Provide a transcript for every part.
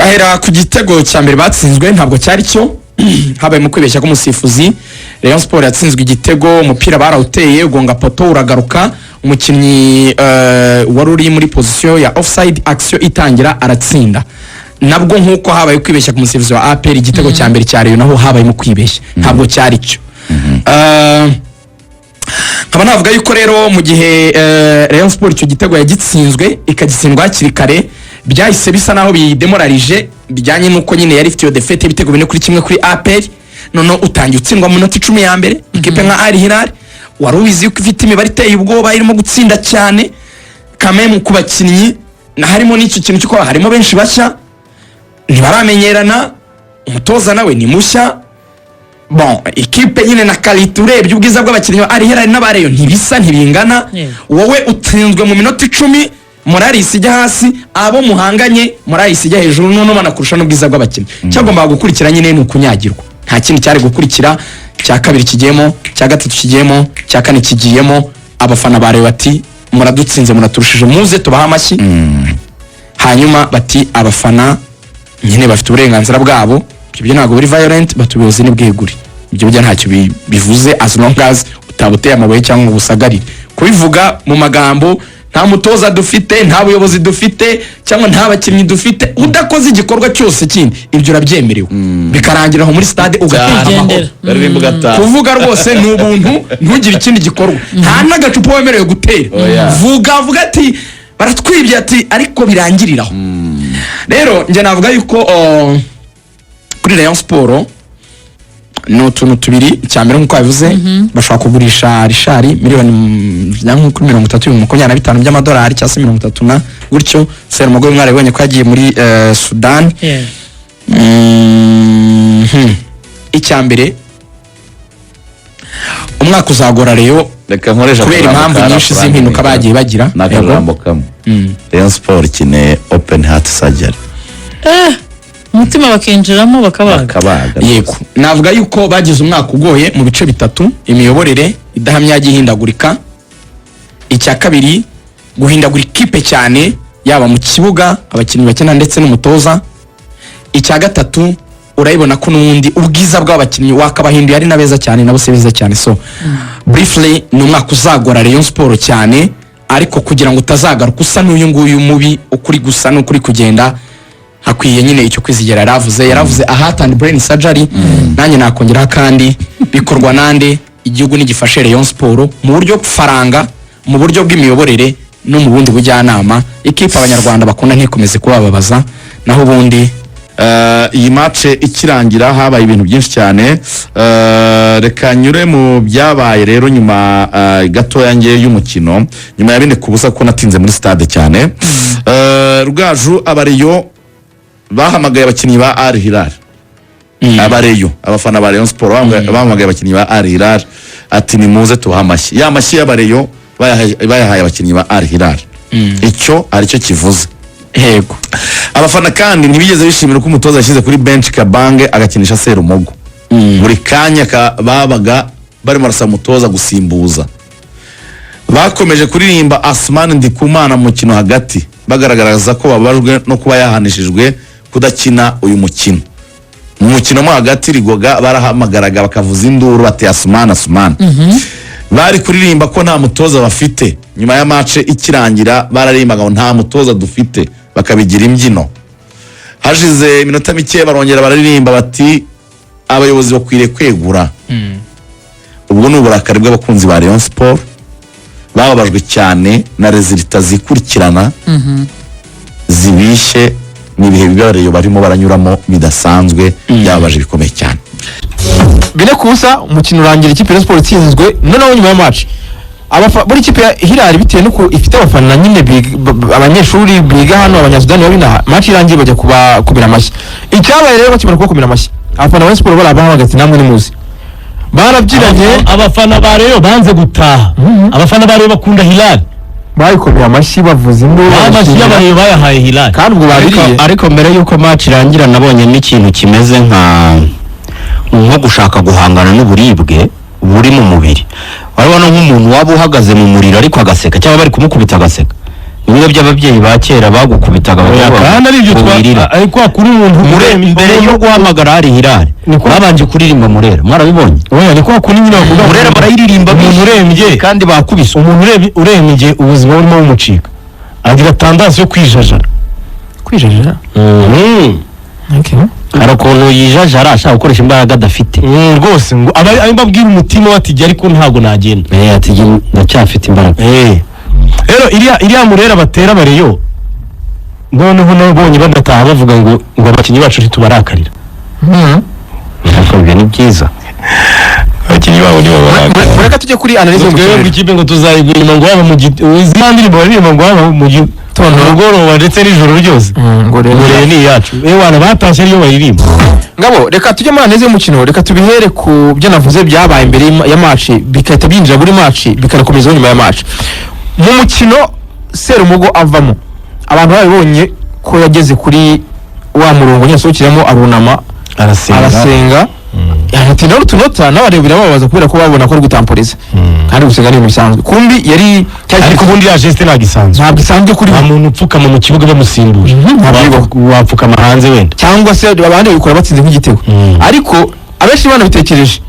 turahera ku gitego cya mbere batsinzwe ntabwo cyari cyo habaye mu kwibeshya k'umusifuzi. Rayon Sport yatsinzwe igitego, umupira barawuteye ugonga poto uragaruka, umukinnyi wari uri muri position ya offside, action itangira aratsinda. Nabwo nkuko habaye kwibeshya k'umusifuzi wa APR, igitego cya mbere cya Rayon naho habaye mu kwibeshya ntabwo cyari cyo. Nkaba navuga yuko rero mu gihe Rayon Sport icyo gitego yagitsinzwe ikagitsindwa hakiri kare, byahise bisa naho bidemoralije bijyanye nuko nyine yari ifite yo defete ibitego bine kuri kimwe kuri APR. None utangiye utsindwa mu minota 10 ya mbere, ikipe nka Al Hilal wari ubizi yuko ifite imibare iteye ubwoba irimo gutsinda cyane kameme ku bakinnyi, na harimo n'icyo kintu cy'uko harimo benshi bashya ntibaramenyerana, umutoza nawe ni mushya. Bon, ikipe nyine na qualité urebye ubwiza bw'abakinnyi Al Hilal n'abareyo ntibisa ntibingana. Wowe utsinzwe mu minota 10, morali isijya hasi, abo muhanganye morali isijya hejuru, none banakurusha n'ubwiza bw'abakinnyi. Cyagomba gukurikira nyine ni ukunyagirwa, nta kintu cyari gukurikira. Cya kabiri kigiyemo, cya gatatu kigiyemo, cya kane kigiyemo, abafana bare bati muradutsinze muraturushije muze tubaha amashyi. Hanyuma bati abafana nyine bafite uburenganzira bwabo, ibyo ntabwo buri violent, batubiyoze n'ibweguri, ibyo bijya ntacyo bivuze as long as utabuteye amabuye cyangwa ubusagarire. Kubivuga mu magambo, nta mutoza dufite, nta buyobozi dufite, cyangwa nta bakinnyi dufite, udakoze igikorwa cyose kindi ibyo urabyemerewe, bikarangira aho muri stade ugataha. Kuvuga rwose ni ubuntu, ntugire ikindi gikorwa, nta n'agacupa wemerewe gutera. Vuga ati baratwibye ati ariko birangiriraho. Rero njye navuga yuko kuri Rayon Sport no utuntu tubiri. Cyambere nkuko yavuze, bashaka kugurisha Rishari miliyoni kuri 35 by'amadolari cyangwa se 30 na gutyo. Sera umugore mwari bonye ko yagiye muri Sudan. Icyambere umwaka uzagora Rayon, reka nkoresha kubera impamvu nyinshi z'impinduka bagiye bagira. Nakarambo kamwe Rayon Sport kine open heart surgery, umutima bakinjiramo bakabaga. Yego, navuga yuko bagize umwaka ugoye mu bice bitatu: imiyoborere idahamya yagihindagurika, icya kabiri guhindagura ikipe cyane yaba mu kibuga abakinnyi bakina ndetse n'umutoza, icya gatatu urayibona ko n'undi ubwiza bw'abakinnyi wakabahinduye ari nabeza cyane nabo se beza cyane. So briefly ni umwaka uzagora Rayon Sport cyane, ariko kugira ngo utazagaruka usa n'uyu nguyu mubi ukuri gusa n'ukuri kugenda, hakwiye nyine icyo kwizigera yaravuze a heart and brain surgery. Nanjye nakongeraho kandi bikorwa nande igihugu n'igifashe Rayon Sport mu buryo faranga, mu buryo bw'imiyoborere no mu bundi bujyanama. Ikipe abanyarwanda bakunda ntikomeze kubababaza, naho ubundi iyi match ikirangira habaye ibintu byinshi cyane. Reka nyure mu byabaye rero nyuma gato yanjye y'umukino, nyuma ya bine kubusa ko natinze muri stade cyane. Rugaju abareyo bahamagaye abakinnyi ba Al Hilal, abareyo abafana ba Rayon Sport bahamagaye abakinnyi ba Al Hilal ati ni muze tubaha amashyi. Ya mashyi y'abareyo bayahaye abakinnyi ba Al Hilal, icyo aricyo kivuze. Yego, abafana kandi ntibigeze bishimira ko umutoza yashyize kuri bench Kabange agakinisha Serumogo. Buri kanya babaga barimo arasa umutoza gusimbuza. Bakomeje kuririmba Asman Ndikumana mu mukino hagati, bagaragaza ko babajwe no kuba yahanishijwe kudakina uyu mukino. Mu mukino mo hagati Rigoga barahamagaraga bakavuza induru bati Asman. Bari kuririmba ko nta mutoza bafite. Nyuma ya match ikirangira bararimbaga ngo nta mutoza dufite, bakabigira imbyino. Hashize iminota mike barongera bararirimba bati abayobozi bakwiriye kwegura. Ubwo n'uburakari bw'abakunzi ba Rayon Sport bababajwe cyane na resultat zikurikirana zibishe n'ibihe bibareyo barimo baranyuramo bidasanzwe, byabaje bikomeye cyane. Bine kusa umukino urangira ikipe ya Sport itsinzwe. Noneho nyuma ya match buri kipe ya Hilal bitewe nuko ifite abafana nyine abanyeshuri biga hano abanyasudani babina, match irangiye bajya kubira amashyi. Icyabaye rero bakimara kubira amashyi, abafana ba Sport barabaha bagati namwe ni muzi barabyiranye. Abafana ba Rayon banze gutaha, abafana ba Rayon bakunda Hilal bayikomeye amashyi bavuza induru, amashyi y'abareyo bayahaye Hilal kandi ubwo babiriye. Ariko mbere yuko match irangira nabonye n'ikintu kimeze nko gushaka guhangana n'uburibwe buri mu mubiri. Warabona nk'umuntu waba uhagaze mu muriro ariko agaseka, cyangwa bari kumukubita agaseka, bimwe by'ababyeyi ba kera bagukubitaga kandi ari ibyo ariko kuri umuntu mbere yo guhamagara hari hirari babanje kuririmba Murera mwarabibonye oya niko kuri nyine bavuga Murera barayiririmba umuntu urembye kandi bakubise umuntu urembye ubuzima burimo bumucika agira tendance yo kwijajara hari ukuntu yijajara ashaka gukoresha imbaraga adafite rwose ngo aba abwira umutima we ati ariko ntabwo nagenda ati ndacyafite imbaraga rero iriya Murera batera bareyo noneho nabonye badataha bavuga ngo abakinnyi bacu ntitubarakarira ibyo ni byiza abakinnyi babo nibo barakarira mureka tujye kuri analyse y'umukino ikipe ngo tuzayigurira ngo waba mu izindi ndirimbo baririmba ngo waba mu gitondo umugoroba ndetse n'ijoro ryose ngo rero ni iyacu wana batashye ariyo baririmba ngabo reka tujye muri analyse y'umukino reka tubihere ku byo navuze byabaye imbere ya match bikahita byinjira muri match bikanakomeza nyuma ya match mu mukino Serumugo avamo abantu babibonye ko yageze kuri wa murongo nyasohokeramo arunama arasenga yahatina utunota n'abarebera babaza kubera ko babona ko ari gutamporeza kandi gusenga ni ibintu bisanzwe kumbi yari ariko ubundi ya geste ntabwo isanzwe kuri nta muntu upfukama mu kibuga bamusimbuje wapfukama hanze wenda cyangwa se abandi bikora batsinze nk'igitego ariko abenshi banabitekereje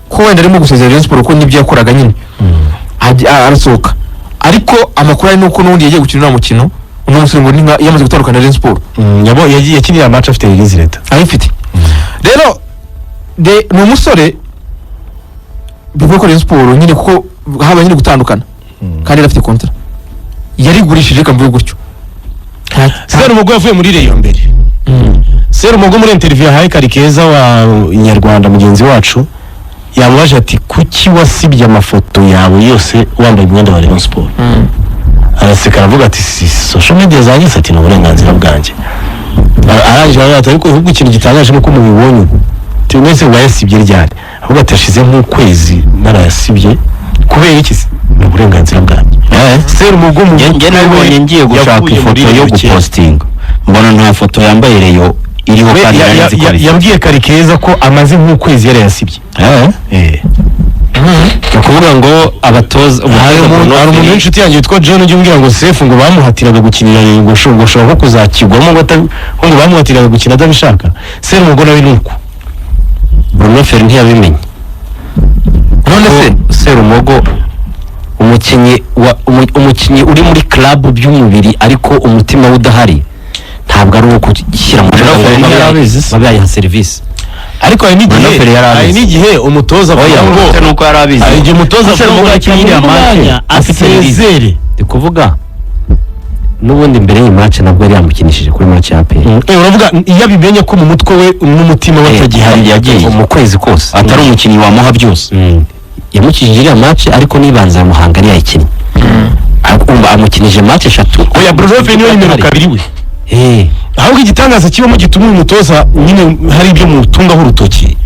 ko wenda arimo gusezera Rayon Sports ko nibyo yakoraga nyine arasohoka ariko amakuru ari nuko n'ubundi yagiye gukina mukino uno musore ngo yamaze gutandukana na Rayon Sports yakinira match afite release leta ayifite rero ni umusore bivuga ko Rayon Sports nyine kuko haba nyine gutandukana kandi afite kontra yarigurishije kamvuye gutyo Serumugo yavuye muri Rayon mbere Serumugo muri interview yahaye Karikeza wa Inyarwanda mugenzi wacu yamubaje ati kuki wasibye amafoto yawe yose wambaye imyenda wa Rayon Sports araseka aravuga ati social media zanjye ati ni uburenganzira bwanjye arangije aravuga ariko ahubwo ikintu gitangaje nuko mubibonye ubu mwese wayasibye ryari ahubwo atashize nk'ukwezi narayasibye kubera iki ni uburenganzira bwanjye Serumugo mu njye nabonye ngiye gushaka ifoto yo gupostinga mbona nta foto yambaye Rayon iriho kandi yabwiye Karikeza ko amaze nk'ukwezi yarayasibye ukuvuga ngo abatoza hari umuntu w'inshuti yanjye witwa John ujya umbwira ngo Sefu ngo bamuhatiraga gukinira ngo ushobora ko kuzakigwamo ngo bamuhatiraga gukina atabishaka Serumugo nawe nuko Bruno Ferri ntiyabimenye none se Serumugo umukinnyi uri muri club by'umubiri ariko umutima we udahari ntabwo ari uwo gushyira mu babayaha serivisi ariko hari n'igihe umutoza avuga ngo nuko yari abizi hari igihe umutoza avuga ngo akinira match asezere ndi kuvuga n'ubundi mbere y'iyi match nabwo yari yamukinishije kuri match ya APR uravuga iyo abimenye ko mu mutwe we n'umutima we atagihari yagiye mu kwezi kose atari umukinnyi wamuha byose yamukinije iriya match ariko nibanza yamuhanga ari yayikinnye amukinije match 3 oya Bruno Ferri niyo nimero 2 we ahubwo igitangaza kibamo gituma umutoza nyine hari ibyo mutungaho urutoki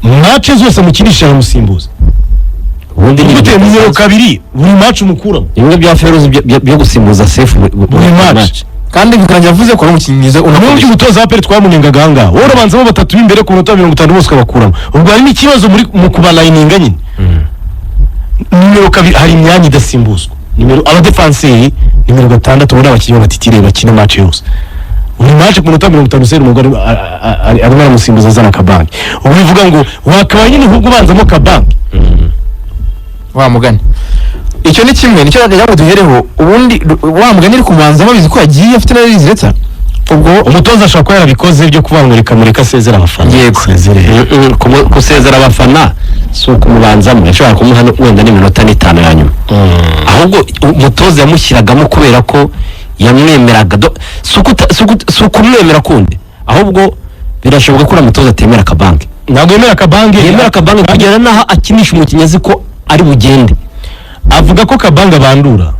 match zose mukinisha aramusimbuza ubundi ni nimero 2 buri match umukuramo bimwe bya Feroz byo gusimbuza Sefu buri match kandi bikanje yavuze ko ari umukinnyi mwiza unamubye umutoza wa APR twamunenga ganga wowe urabanzamo batatu b'imbere ku minota 50 bose kabakuramo ubwo hari n'ikibazo mu kubalayininga nyine nimero 2 hari imyanya idasimbuzwa nimero abadefenseri nimero 6 ubona abakinnyi batitire bakina match yose buri match ku minota 50 Serumugo arimo aramusimbuza azana Kabange ubu bivuga ngo wakaba nyine ahubwo ubanzamo Kabange wa mugani icyo ni kimwe nicyo yabo duhereho ubundi wa mugani uri kumanzamo bizi ko yagiye afite na release leta ubwo umutoza ashaka ko yarabikoze byo kubangurika muri kasezera abafana yego kusezera abafana so kumubanzamo yashobora kumuha wenda n'iminota 5 ya nyuma ahubwo umutoza yamushyiragamo kubera ko yamwemeraga sukumwemera kundi ahubwo birashoboka ko umutoza atemera Kabange ntabwo yemera Kabange kugera naho akinisha umukinnyi azi ko ari bugende avuga ko Kabange bandura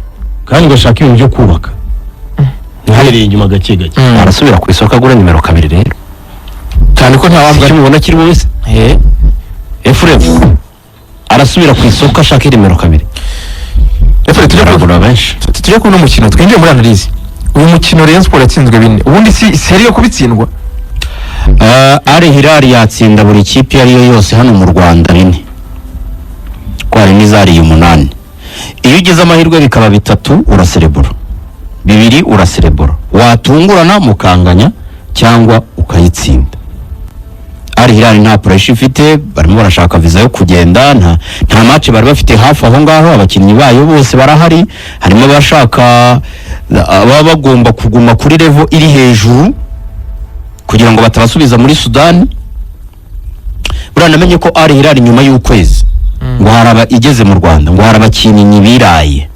kandi gashaka ibintu byo kubaka ntahereye inyuma gake arasubira ku isoko agura nimero 2 rero cyane ko nta wambwa kimubona kiri mu wese Efrem arasubira ku isoko ashaka nimero 2 Efrem tujya ku mukino twinjiye muri analyse uyu mukino Rayon Sports yatsinzwe 4 ubundi si seri yo kubitsindwa Al Hilal yatsinda buri kipe ariyo yose hano mu Rwanda 4 ko hari n'izari 8 iyo ugeze amahirwe bikaba 3 uraserebura bibiri uraserebura, watungurana mukanganya cyangwa ukayitsinda. Ari Hilal nta pressure ifite, barimo barashaka visa yo kugenda, nta match bari bafite hafi aho ngaho, abakinnyi bayo bose barahari, harimo abashaka baba bagomba kuguma kuri level iri hejuru kugira ngo batabasubiza muri Sudan. Buranamenye ko Ari Hilal nyuma y'ukwezi ngo haraba igeze mu Rwanda, ngo haraba abakinnyi biraye,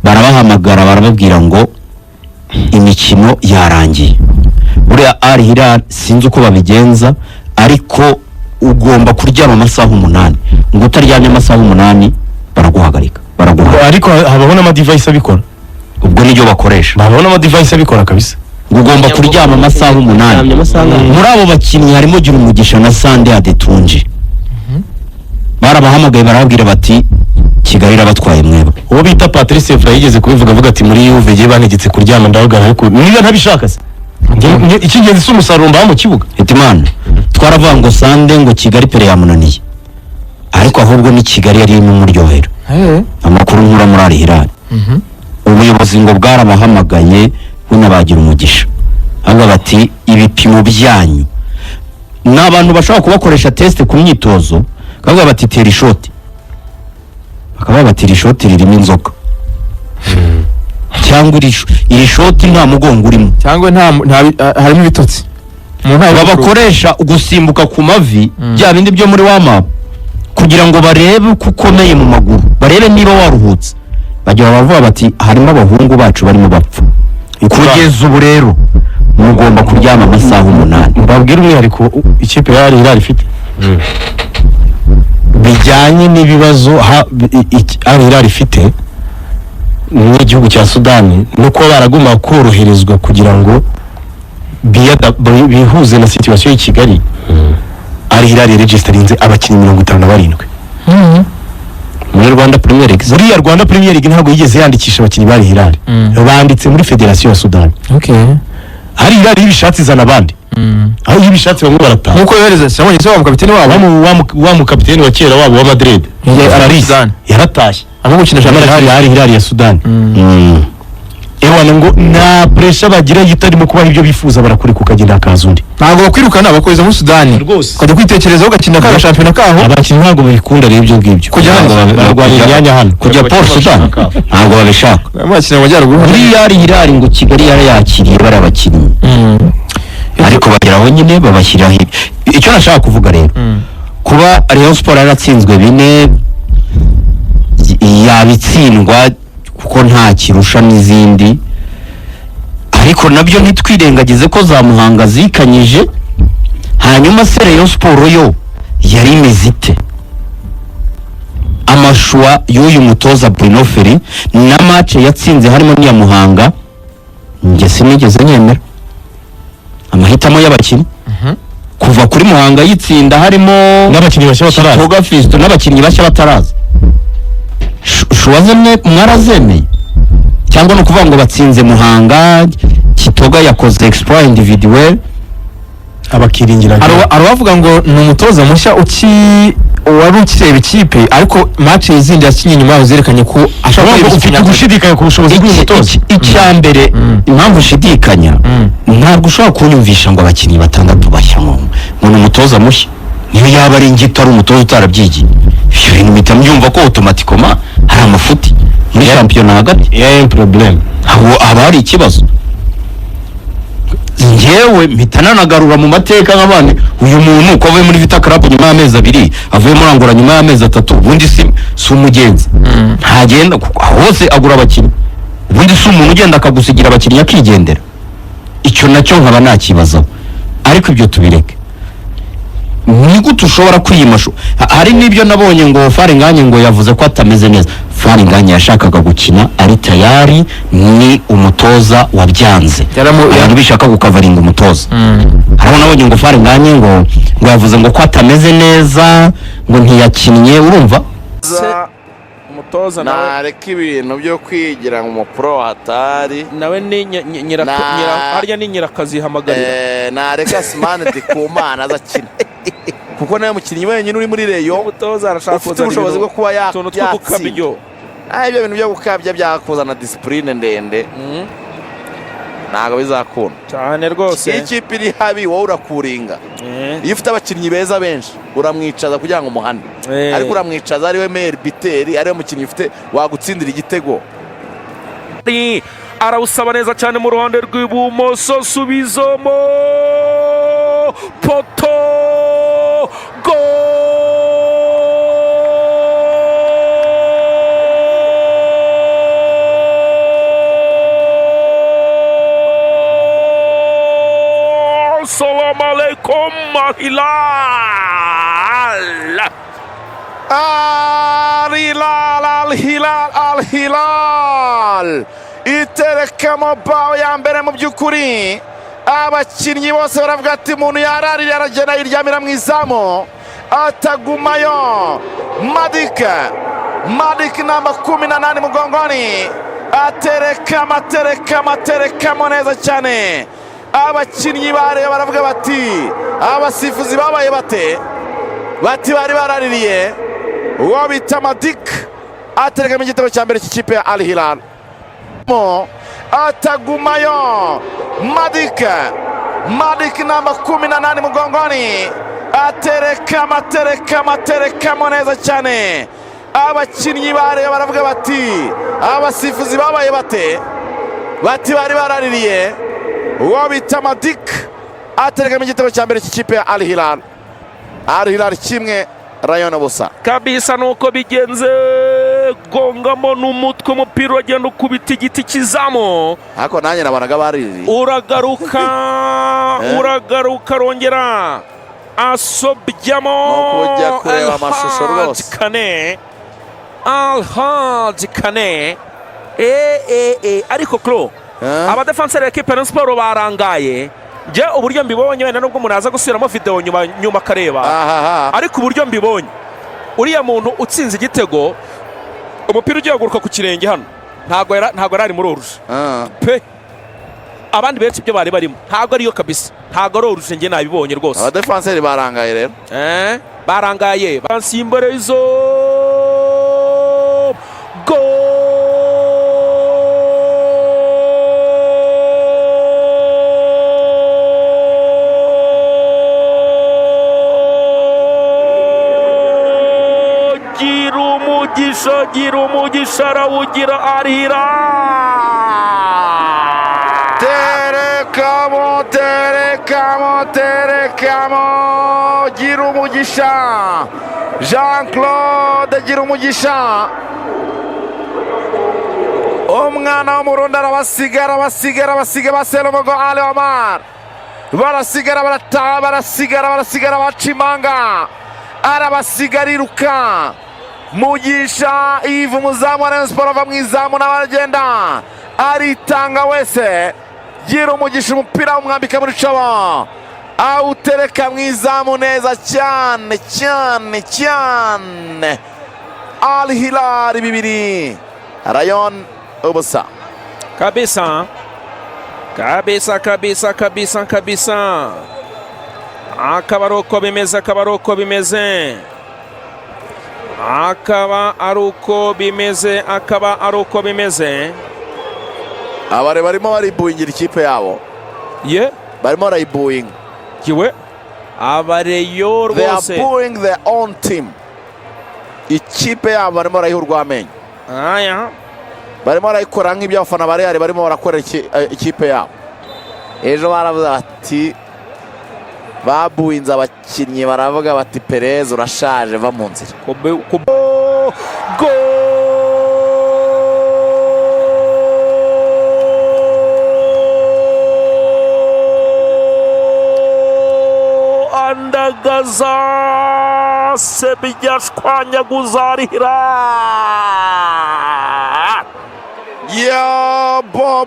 barabahamagara barababwira ngo imikino yarangiye. Buriya Ari Hilal sinzi uko babigenza, ariko ugomba kuryama amasaha 8, ngo utaryamye amasaha 8 baraguhagarika, ariko habaho n'ama device abikora, ubwo nibyo bakoresha, habaho n'ama device abikora kabisa. ugomba kuryama amasaha 8. Muri abo bakinnyi harimo Gira Umugisha na Sande Adetunji. Barabahamagaye barabwira bati Kigali irabatwaye mwebwe. Uwo bita Patrice Evra yigeze kubivuga avuga ati muri Juve giye banegetse kuryama ndabagara, ariko niba ntabishaka se ikingenzi si umusaruro mba mu kibuga. Hitimana twaravuga ngo Sande ngo Kigali pere yamunaniye, ariko ahubwo ni Kigali yari imuryohera. Amakuru nkura muri Ari Hilal, ubuyobozi ngo bwarabahamagaye bunabagira umugisha, avuga bati ibipimo byanyu n'abantu bashaka kubakoresha test ku myitozo, kavuga bati tera ishoti, bakaba batira ishoti ririmo inzoka, cyangwa iri shoti nta mugongo urimo, cyangwa harimo ibitotsi, babakoresha gusimbuka ku mavi bya bindi byo muri wama kugira ngo barebe uko ukomeye mu maguru, barebe niba waruhutse. Bagira bavuga bati harimo abahungu bacu barimo bapfa, kugeza ubu rero mugomba kuryama amasaha 8. Mbabwira umwihariko ikipe ya Ari Hilal ifite bijyanye n'ibibazo Ari Hilal ifite n'igihugu cya Sudani, nuko baragomba koroherezwa kugira ngo bihuze na situation y'i Kigali. Ari Hilal registeringze abakinnyi 57 muri Rwanda Premier League. Muri Rwanda Premier League ntabwo yigeze yandikisha abakinnyi bari Hilal, banditse muri Federation ya Sudani. Ari Hilal ibishatsi zana abandi, aho ibishatsi bamwe barataha nkuko yohereza Simon Yise wa mukapiteni wabo, wa mukapiteni wa kera wabo wa Madrid yaratashye aho gukina Ari Hilal ya Sudani. Ewana ngo na pressure bagira yitarimo kubaha ibyo bifuza, barakuri kukagenda akazundi, ntabwo bakwirukana bakoze muri Sudani kujya kwitekerezaho ugakina ka shampiyona kaho. abakinnyi ntabwo babikunda rero ibyo ngibyo, kujya barwanya imyanya hano, kujya Port Sudan ntabwo babishaka. Amakina mu majyaruguru muri Ari Hilal ngo Kigali yakiriye bari abakinnyi, ariko bageraho nyine babashyiraho. Icyo nashaka kuvuga rero, kuba Rayon Sport yaratsinzwe 4 yabitsindwa kuko nta kirusha n'izindi, ariko nabyo ntitwirengagize ko za Muhanga zikanyije. Hanyuma se Rayon Sport yo yari imezite, amashwa y'uyu mutoza Bruno Ferry na match yatsinze harimo n'iya Muhanga, njye sinigeze nyemera amahitamo y'abakinnyi kuva kuri Muhanga yitsinda harimo n'abakinnyi bashya bataraza, Toga Fisto n'abakinnyi bashya bataraza. Shuwazemwe mwarazemeye cyangwa no kuvuga ngo batsinze Muhanga, Kitoga yakoze exploit individuel, abakiringira arabavuga ngo ni umutoza mushya wari ukireba ikipe, ariko match izindi yakinye nyuma yaho zerekanye ko ashobora ufite gushidikanya ku bushobozi bw'umutoza. Icya mbere impamvu ushidikanya, ntabwo ushobora kunyumvisha ngo abakinnyi 6 bashya ngo ni umutoza mushya, niyo yaba ari ingito ari umutoza utarabyigiye. Ibyo bintu bita mbyumva ko automatically hari amafuti muri shampiyona hagati ya problem, aho aba hari ikibazo. Njyewe mpitana nagarura mu mateka nk'abandi, uyu muntu uko avuye muri Vita Club nyuma y'amezi 2, avuye muri Angola nyuma y'amezi 3, ubundi si umugenzi, ntagenda hose agura abakinnyi, ubundi si umuntu ugenda akagusigira abakinnyi akigendera. Icyo nacyo nkaba nakibazaho, ariko ibyo tubireke. Ni gute ushobora kwiyimasho? Hari n'ibyo nabonye ngo Faringanye ngo yavuze ko atameze neza. Faringanye yashakaga gukina ari tayari, ni umutoza wabyanze, abantu bishaka gukavaringa umutoza. Hariho nabonye ngo Faringanye ngo yavuze ngo ko atameze neza, ngo ntiyakinnye. Urumva umutoza nareka ibintu byo kwigira ngo umupro hatari nawe ni harya ni nyirakazi hamagarira, nareka Simane Dikumana azakina kuko nawe mukinnyi wenyine uri muri Rayon, umutoza arashaka ufite ubushobozi bwo kuba yatsinda ibyo bintu byo gukabya byakuzana disipurine ndende ntabwo bizakunda cyane rwose. iyo ikipe iri habi wowe urakuringa. iyo ufite abakinnyi beza benshi uramwicaza kugira ngo umuhane, ariko uramwicaza ariwe meri biteri, ariwe mukinnyi ufite wagutsindira igitego. Arawusaba neza cyane mu ruhande rw'ibumoso, subizamo poto Assalamu alaikum Al-Hilal iterekamo bawo ya mbere. mu by'ukuri abakinnyi bose baravuga ati umuntu yararira aragenda yiryamira mu izamu atagumayo. Madik namba 18 mugongoni aterekamo neza cyane. abakinnyi bareba baravuga bati abasifuzi babaye bati bari baraririye uwo bita Madik aterekamo igitego cya mbere cy'ikipe ya Al-Hilal. atagumayo Madik namba 18 mugongoni aterekamo neza cyane. abakinnyi bareba baravuga bati abasifuzi babaye bati bari baraririye uwo bita Madik aterekamo igitego cya mbere cy'ikipe ya Al-Hilal. Al-Hilal kimwe Rayon busa kabisa. nuko bigenze, gongamo n'umutwe, umupira uragenda ukubita igiti kizamu, ariko nanjye nabonaga baririye. uragaruka rongera asobyamo kujya kureba amashusho rwose. Al-Hadji Kane ariko Klo abadefanseri ya Kipe Rayon Sport barangaye. Je uburyo mbibonye wenda nubwo umuntu aza gusubiramo video nyuma akareba, ariko uburyo mbibonye uriya muntu utsinze igitego umupira ugiye guruka ku kirenge hano ntago ari muri oruje pe. abandi benshi ibyo bari barimo ntago ariyo kabisa, ntago ari oruje. nge nabibonye rwose. abadefanseri barangaye rero, barangaye bansimbarezo gira umugisha arawugira Al-Hilal. terekamo gira umugisha Jean-Claude gira umugisha. umwana w'umurundi arabasigara ba Serumogo Ali Omar barasigara baca imanga, arabasigarirka Mugisha Yves umuzamu wa Rayon Sport ava mu izamu n'abagenda aritanga wese. gira umugisha umupira umwambika muri cobo awutereka mu izamu neza cyane. Al-Hilal 2 Rayon ubusa kabisa. akaba ari uko bimeze. abare barimo baribuingira ikipe yabo, barimo barayibuinga. abareyo rwose, they are booing their own team. ikipe yabo barimo barayiha urw'amenyo, barimo barayikora nk'ibyo abafana ba Real barimo barakorera ikipe yabo. ejo baravuze bati babuinze abakinnyi, baravuga bati Perez urashaje, va mu nzira. andagaza sebyashwanyaguza Al-Hilal. Ya bo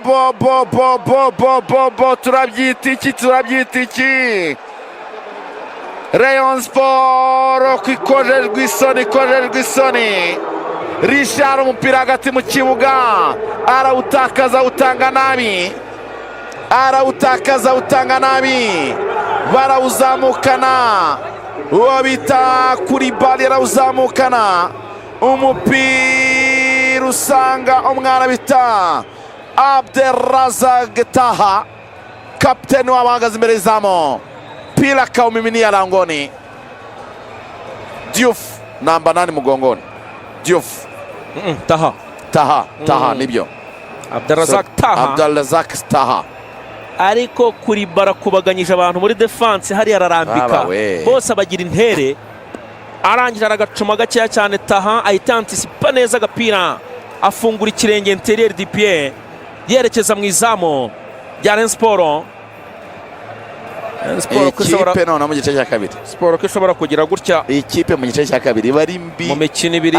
turabyita iki Rayon Sport kwikojejwe isoni. Richard umupira hagati mu kibuga arawutakaza utanga nabi, barawuzamukana uwo bita Koulibaly arawuzamukana, umupira rusanga umwana bita Abdelrazak Taha, kapiteni wabo ahagaze imbere y'izamu, pila akawumiminia langoni. Diouf namba 8 mugongoni. Diouf Taha nibyo. Abdelrazak Taha. Abdelrazak Taha. Ariko kuri barakubaganyije abantu muri defense hariya ararambika bose abagira intere, arangije aragacuma gakeya cyane. Taha ahita antisipa neza agapira, afungura ikirenge interieur du pied yerekeza mu izamu rya Rayon Sport. Ikipe none mu gice cya kabiri, Sport ko ishobora kugira gutya, ikipe mu gice cya kabiri bari mbi mu mikino ibiri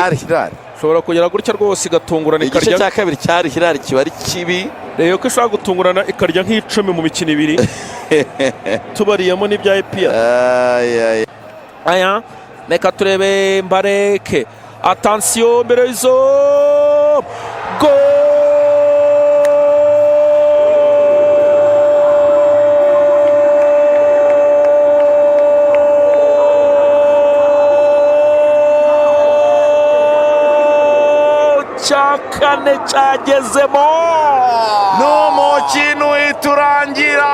ishobora kugira gutya rwose igatungurana igice ikarya. cya kabiri cyari Hilal kiba ari kibi, rero ko ishobora gutungurana ikarya nk'icumi mu mikino ibiri tubariyemo n'ibya EPR. Aya reka turebe Mbareke, attention mbere y'izo goal. cya kane cyagezemo, n'umukino uhita urangira.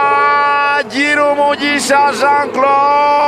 Gira umugisha Jean Claude